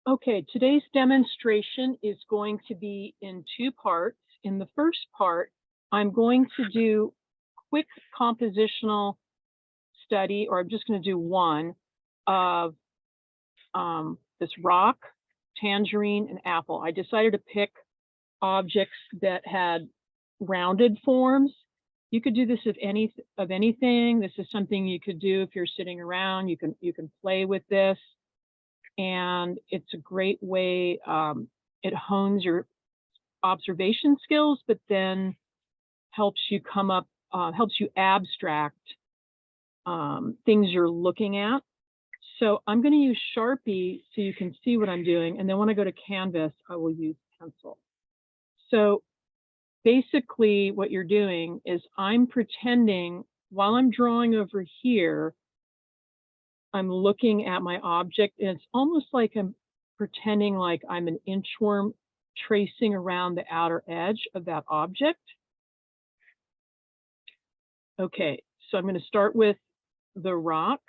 Okay, today's demonstration is going to be in two parts. In the first part, I'm going to do quick compositional study, or I'm just going to do one of this rock, tangerine, and apple. I decided to pick objects that had rounded forms. You could do this of anything. This is something you could do if you're sitting around. You can play with this, and it's a great way. It hones your observation skills, but then helps you helps you abstract things you're looking at. So I'm going to use Sharpie so you can see what I'm doing. And then when I go to Canvas, I will use pencil. So basically what you're doing is I'm pretending while I'm drawing over here, I'm looking at my object, and it's almost like I'm pretending like I'm an inchworm tracing around the outer edge of that object. Okay, so I'm going to start with the rock.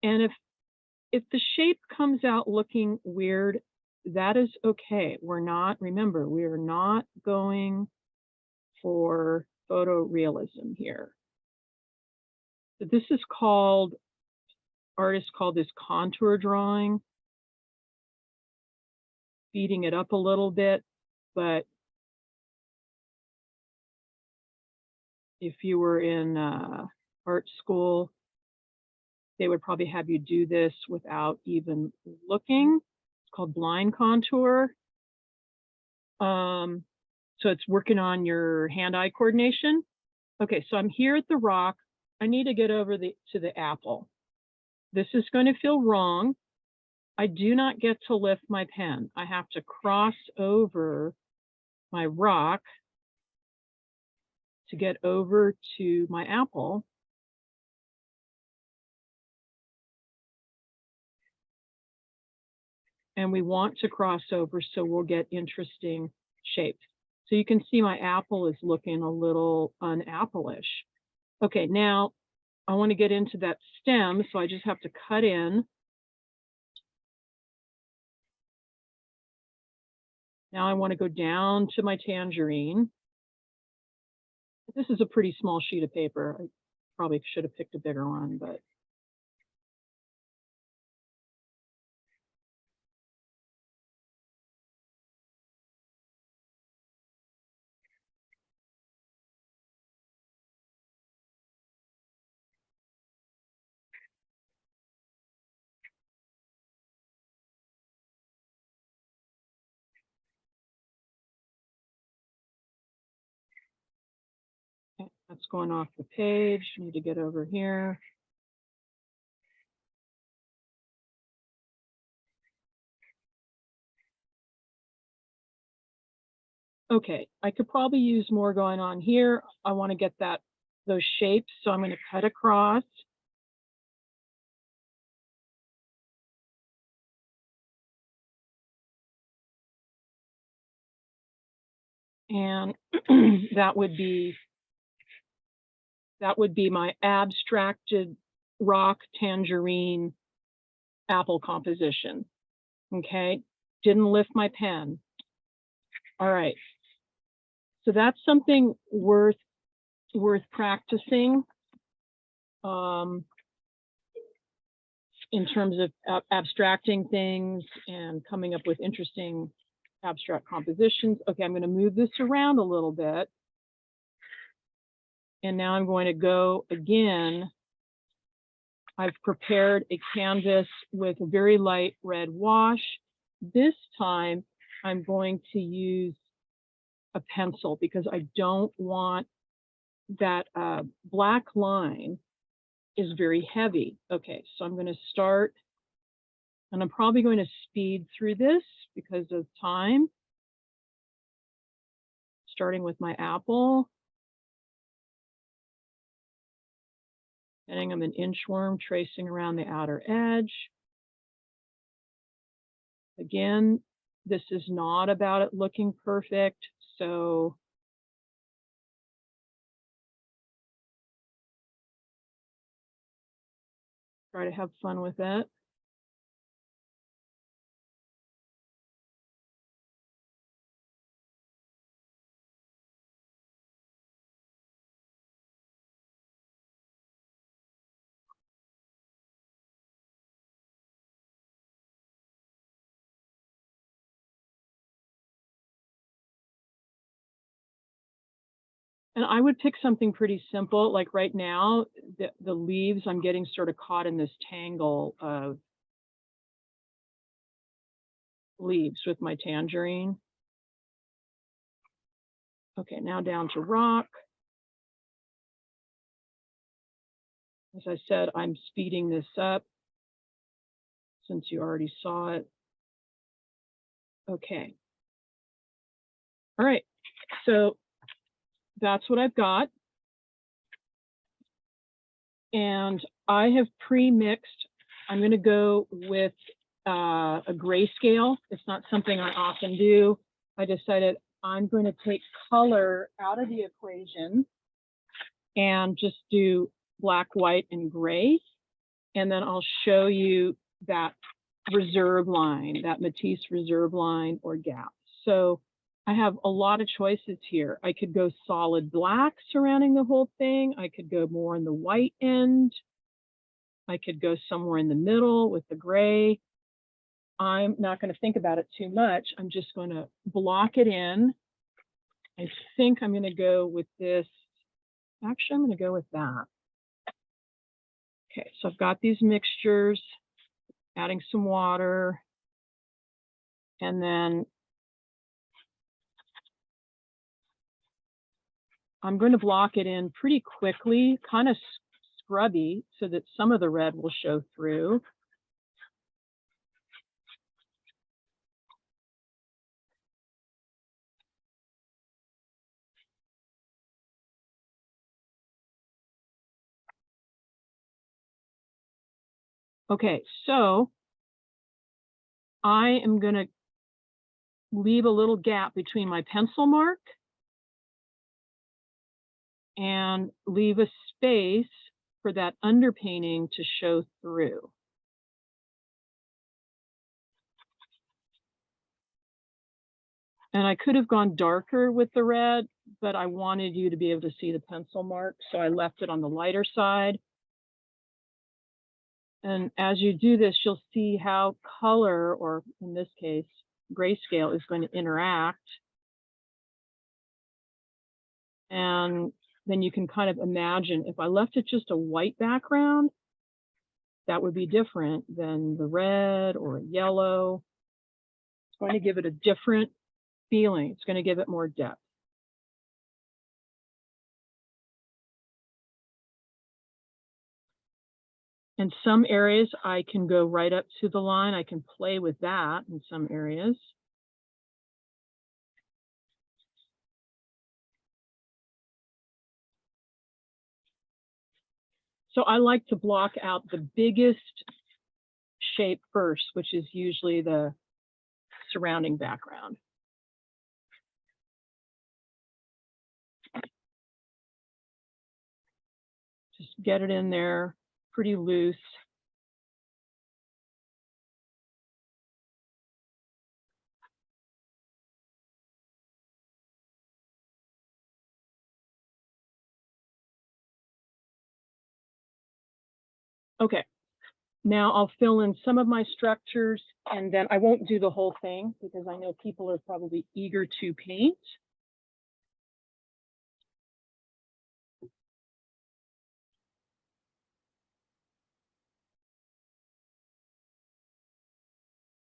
And if the shape comes out looking weird, that is okay. Remember, we are not going for photorealism here. So this is artists call this contour drawing, speeding it up a little bit, but if you were in art school, they would probably have you do this without even looking. It's called blind contour. So it's working on your hand-eye coordination. Okay, so I'm here at the rock. I need to get over to the apple. This is going to feel wrong. I do not get to lift my pen. I have to cross over my rock to get over to my apple. And we want to cross over so we'll get interesting shapes. So you can see my apple is looking a little unapple-ish. Okay, now I want to get into that stem, so I just have to cut in. Now I want to go down to my tangerine. This is a pretty small sheet of paper. I probably should have picked a bigger one, but that's going off the page. I need to get over here. Okay, I could probably use more going on here. I want to get those shapes, so I'm going to cut across. And that would be my abstracted rock, tangerine, apple composition. Okay, didn't lift my pen. All right, so that's something worth practicing in terms of abstracting things and coming up with interesting abstract compositions. Okay, I'm going to move this around a little bit. And now I'm going to go again. I've prepared a canvas with a very light red wash. This time I'm going to use a pencil because I don't want that black line is very heavy. Okay, so I'm going to start, and I'm probably going to speed through this because of time. Starting with my apple. And I'm an inchworm tracing around the outer edge. Again, this is not about it looking perfect, so try to have fun with it. And I would pick something pretty simple, like right now, the leaves, I'm getting sort of caught in this tangle of leaves with my tangerine. Okay, now down to rock. As I said, I'm speeding this up since you already saw it. Okay. All right, so that's what I've got. And I have pre-mixed. I'm going to go with a grayscale. It's not something I often do. I decided I'm going to take color out of the equation and just do black, white, and gray. And then I'll show you that reserve line, that Matisse reserve line or gap. So I have a lot of choices here. I could go solid black surrounding the whole thing. I could go more in the white end. I could go somewhere in the middle with the gray. I'm not going to think about it too much. I'm just going to block it in. I think I'm going to go with this. Actually, I'm going to go with that. Okay, so I've got these mixtures, adding some water, and then I'm going to block it in pretty quickly, kind of scrubby, so that some of the red will show through. Okay, so I am going to leave a little gap between my pencil mark and leave a space for that underpainting to show through. And I could have gone darker with the red, but I wanted you to be able to see the pencil mark, so I left it on the lighter side. And as you do this, you'll see how color, or in this case, grayscale, is going to interact. And then you can kind of imagine, if I left it just a white background, that would be different than the red or yellow. It's going to give it a different feeling. It's going to give it more depth. In some areas, I can go right up to the line. I can play with that in some areas. So I like to block out the biggest shape first, which is usually the surrounding background. Just get it in there pretty loose. Okay, now I'll fill in some of my structures, and then I won't do the whole thing because I know people are probably eager to paint.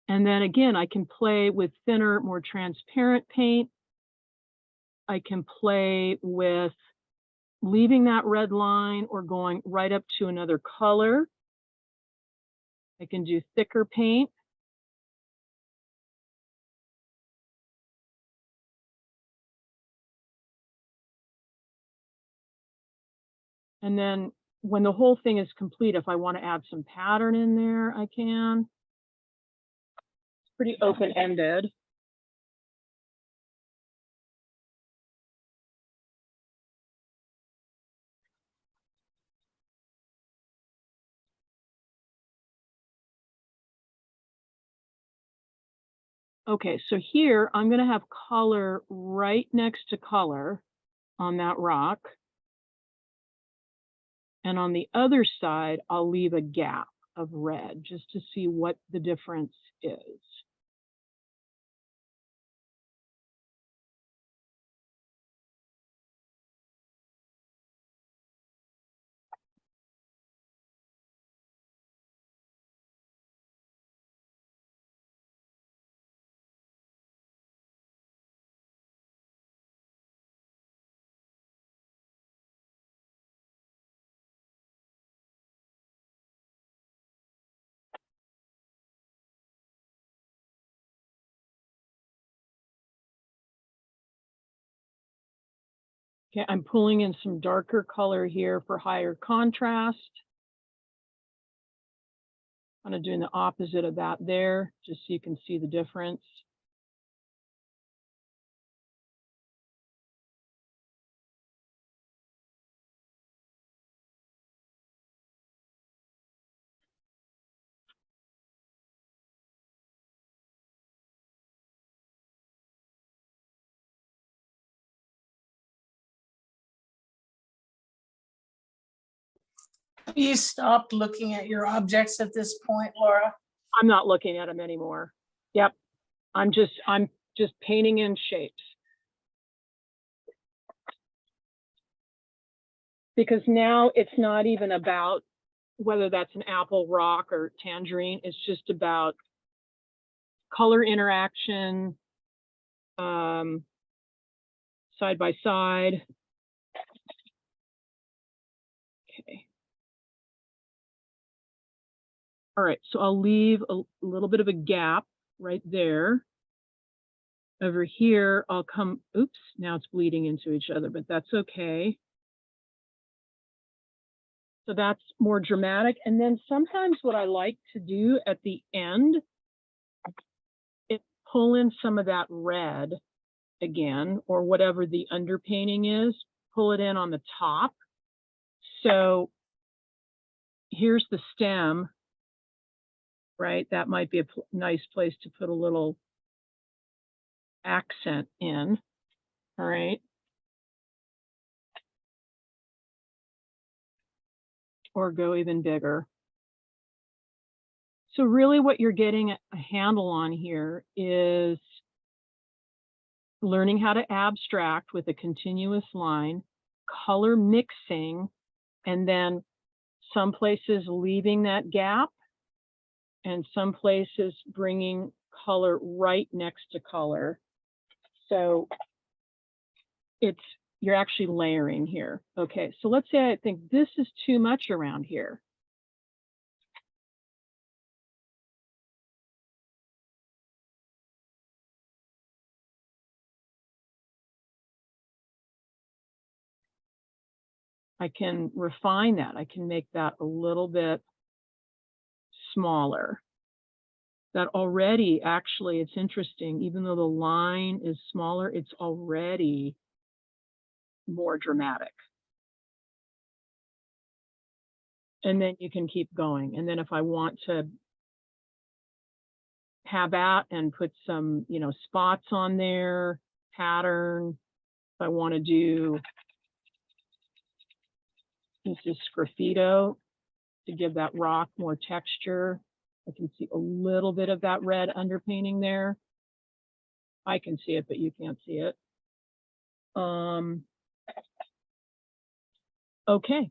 And then again, I can play with thinner, more transparent paint. I can play with leaving that red line or going right up to another color. I can do thicker paint. And then when the whole thing is complete, if I want to add some pattern in there, I can. It's pretty open-ended. Okay, so here I'm going to have color right next to color on that rock. And on the other side, I'll leave a gap of red just to see what the difference is. Okay, I'm pulling in some darker color here for higher contrast. Kind of doing the opposite of that there, just so you can see the difference. You stopped looking at your objects at this point, Laura? I'm not looking at them anymore. Yep, I'm just painting in shapes. Because now it's not even about whether that's an apple, rock, or tangerine. It's just about color interaction, side by side. Okay. All right, so I'll leave a little bit of a gap right there. Over here, I'll come, oops, now it's bleeding into each other, but that's okay. So that's more dramatic. And then sometimes what I like to do at the end is pull in some of that red again, or whatever the underpainting is, pull it in on the top. So here's the stem, right? That might be a nice place to put a little accent in, all right? Or go even bigger. So really what you're getting a handle on here is learning how to abstract with a continuous line, color mixing, and then some places leaving that gap and some places bringing color right next to color. So you're actually layering here. Okay, so let's say I think this is too much around here. I can refine that. I can make that a little bit smaller. That already, actually, it's interesting, even though the line is smaller, it's already more dramatic. And then you can keep going. And then if I want to have at and put some, spots on there, pattern, if I want to do, this is graffito to give that rock more texture. I can see a little bit of that red underpainting there. I can see it, but you can't see it. Okay,